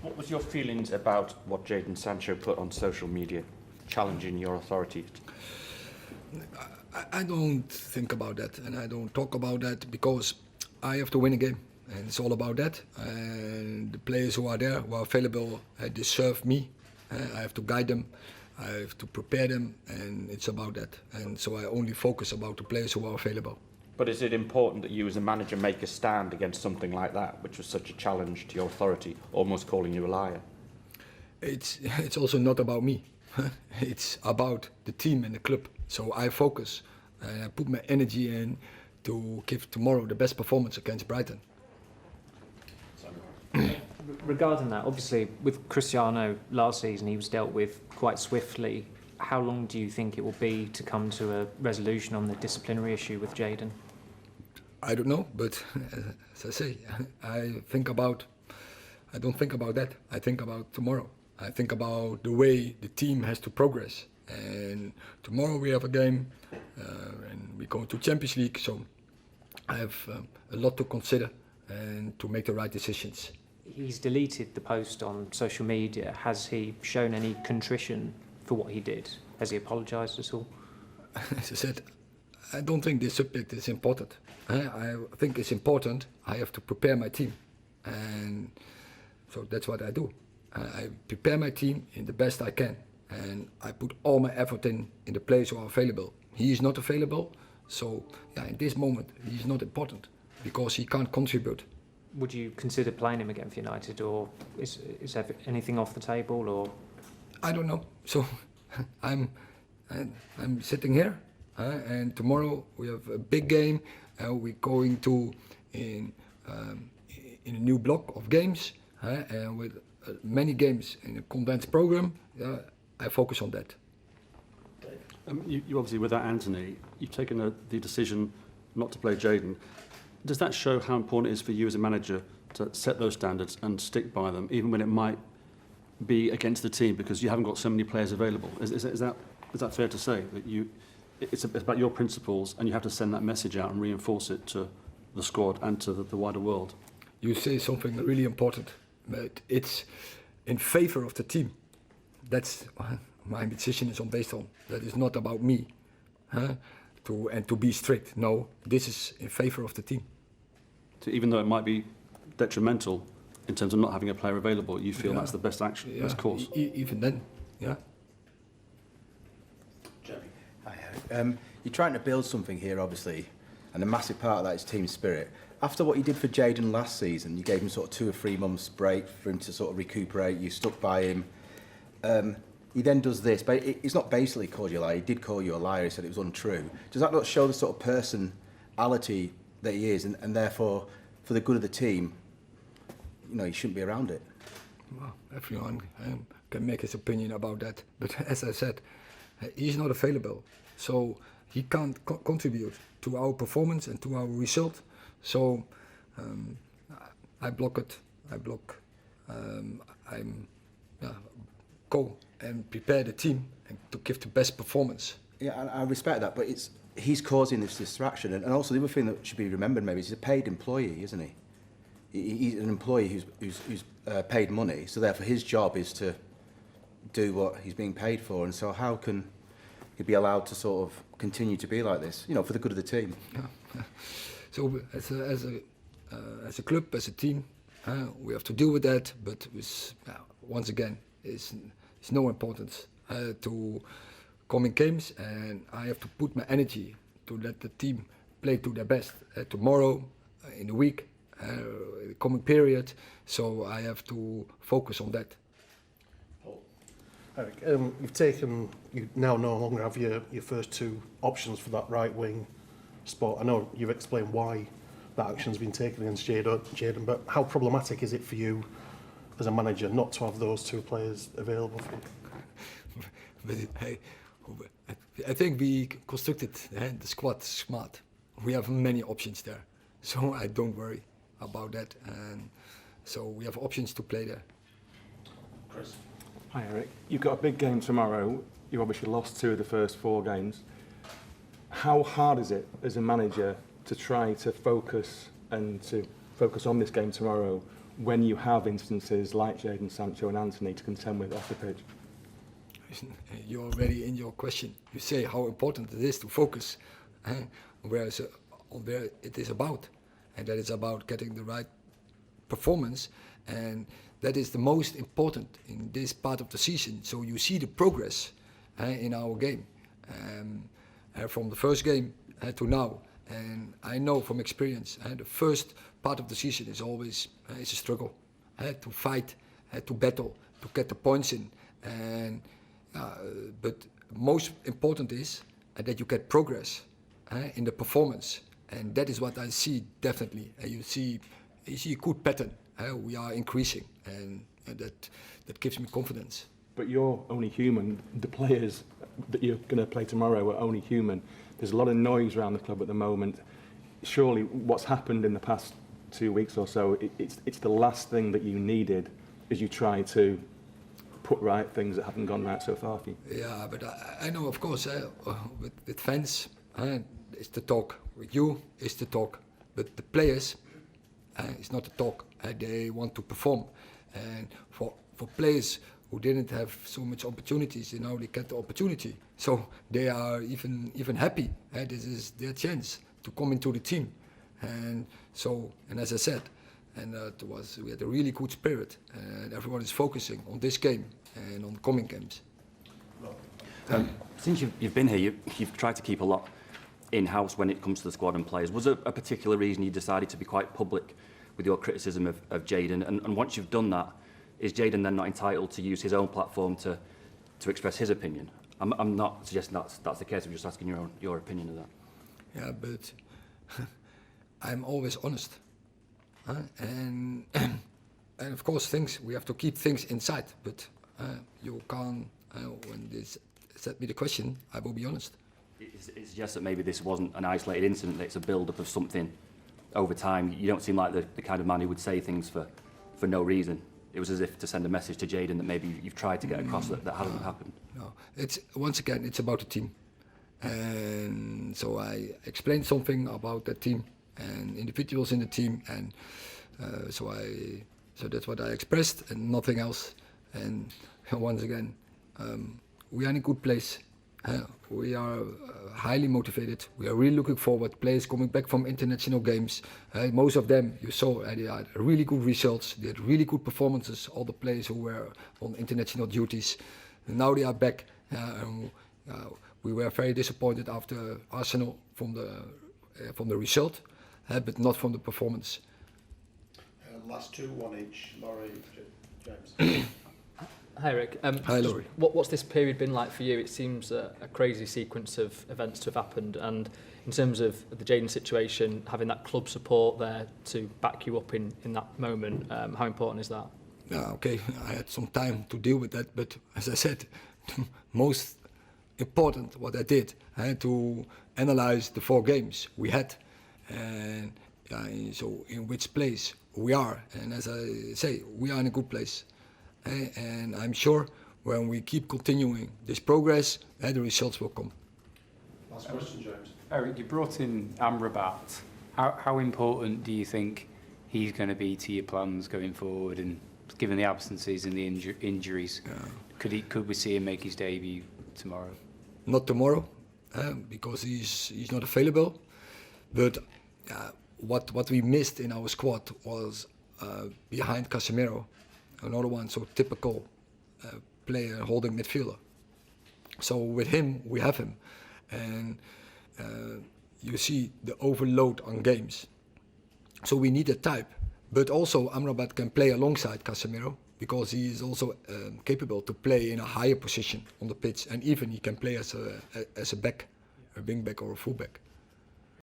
What was your feelings about what Jadon Sancho put on social media, challenging your authority? I don't think about that, and I don't talk about that because I have to win a game, and it's all about that. And the players who are there, who are available, deserve me. I have to guide them, I have to prepare them, and it's about that. And so I only focus about the players who are available. But is it important that you as a manager make a stand against something like that, which was such a challenge to your authority, almost calling you a liar? It's also not about me. It's about the team and the club. So I focus and I put my energy in to give tomorrow the best performance against Brighton. Regarding that, obviously with Cristiano last season he was dealt with quite swiftly. How long do you think it will be to come to a resolution on the disciplinary issue with Jadon? I don't know, but as I say, I don't think about that. I think about tomorrow. I think about the way the team has to progress. And tomorrow we have a game and we go to Champions League, so I have a lot to consider and to make the right decisions. He's deleted the post on social media. Has he shown any contrition for what he did? Has he apologised at all? As I said, I don't think this subject is important. I think it's important. I have to prepare my team, and so that's what I do. I prepare my team in the best I can, and I put all my effort in the players who are available. He is not available, so in this moment he's not important because he can't contribute. Would you consider playing him again for United, or is anything off the table? Or I don't know. So I'm sitting here, and tomorrow we have a big game. We're going to in a new block of games, and with many games in a condensed program. I focus on that. You obviously, without Anthony, you've taken the decision not to play Jadon. Does that show how important it is for you as a manager to set those standards and stick by them, even when it might be against the team because you haven't got so many players available? Is that fair to say that it's about your principles and you have to send that message out and reinforce it to the squad and to the wider world? You say something really important, but it's in favour of the team. That's my decision is based on. That is not about me, to be strict. No, this is in favour of the team. So even though it might be detrimental in terms of not having a player available, you feel that's the best action, best course. Even then, yeah. Hi, Erik. You're trying to build something here, obviously, and a massive part of that is team spirit. After what you did for Jadon last season, you gave him sort of 2 or 3 months break for him to sort of recuperate. You stuck by him. He then does this, but it's not basically called you a liar. He did call you a liar. He said it was untrue. Does that not show the sort of personality that he is, and therefore, for the good of the team, he shouldn't be around it? Well, everyone can make his opinion about that. But as I said, he's not available, so he can't contribute to our performance and to our result. So I block it. Go and prepare the team and to give the best performance. Yeah, I respect that, but he's causing this distraction. And also the other thing that should be remembered maybe is he's a paid employee, isn't he? He's an employee who's paid money, so therefore his job is to do what he's being paid for. And so how can he be allowed to sort of continue to be like this, for the good of the team? Yeah. So as a club, as a team, we have to deal with that. But once again, it's no importance to coming games, and I have to put my energy to let the team play to their best tomorrow, in the week, the coming period. So I have to focus on that. Erik, you now no longer have your first 2 options for that right wing spot. I know you've explained why that action's been taken against Jadon, but how problematic is it for you as a manager not to have those 2 players available for you? But I think we constructed the squad smart. We have many options there, so I don't worry about that. And so we have options to play there. Chris. Hi Erik, you've got a big game tomorrow. You obviously lost 2 of the first 4 games. How hard is it as a manager to try to focus on this game tomorrow when you have instances like Jadon Sancho and Anthony to contend with off the pitch? You're already in your question. You say how important it is to focus where it is about, and that is about getting the right performance, and that is the most important in this part of the season. So you see the progress in our game from the first game to now. And I know from experience, the first part of the season is always is a struggle to fight, to battle, to get the points in. And but most important is that you get progress in the performance, and that is what I see definitely. You see a good pattern. We are increasing, and that gives me confidence. But you're only human. The players that you're going to play tomorrow are only human. There's a lot of noise around the club at the moment. Surely what's happened in the past 2 weeks or so, it's the last thing that you needed as you try to put right things that haven't gone right so far for you. Yeah, but I know, of course, with fans, it's the talk. With you, it's the talk. But the players, it's not the talk. They want to perform. And for players who didn't have so much opportunities, now they get the opportunity. So they are even happy. This is their chance to come into the team. And so, and as I said, we had a really good spirit, and everyone is focusing on this game and on the coming games. Since you've been here, you've tried to keep a lot in-house when it comes to the squad and players. Was there a particular reason you decided to be quite public with your criticism of Jadon? And once you've done that, is Jadon then not entitled to use his own platform to express his opinion? I'm not suggesting that's the case. I'm just asking your opinion of that. Yeah, but I'm always honest, and of course we have to keep things inside. But you can't. When this set me the question, I will be honest. It suggests that maybe this wasn't an isolated incident. That it's a build-up of something over time. You don't seem like the kind of man who would say things for no reason. It was as if to send a message to Jadon that maybe you've tried to get across that hasn't happened. No, it's once again, it's about the team. And so I explained something about that team and individuals in the team, and so that's what I expressed and nothing else. And once again, we are in a good place. We are highly motivated. We are really looking forward. Players coming back from international games. Most of them, you saw, they had really good results. They had really good performances. All the players who were on international duties. And now they are back. We were very disappointed after Arsenal from the result, but not from the performance. Last two, one each. Laurie, James. Hi, Erik. Hi, Laurie. What's this period been like for you? It seems a crazy sequence of events to have happened, and in terms of the Jadon situation, having that club support there to back you up in that moment, how important is that? Okay, I had some time to deal with that, but as I said, most important what I did, I had to analyze the 4 games we had, and so in which place we are, and as I say, we are in a good place. And I'm sure when we keep continuing this progress, the results will come. Last question, James. Erik, you brought in Amrabat. How important do you think he's going to be to your plans going forward? And given the absences and the injuries, could we see him make his debut tomorrow? Not tomorrow, because he's not available. But what we missed in our squad was behind Casemiro. Another one, so typical player holding midfielder. So with him, we have him. And you see the overload on games. So we need a type. But also Amrabat can play alongside Casemiro because he is also capable to play in a higher position on the pitch. And even he can play as a back, a wing back or a full back.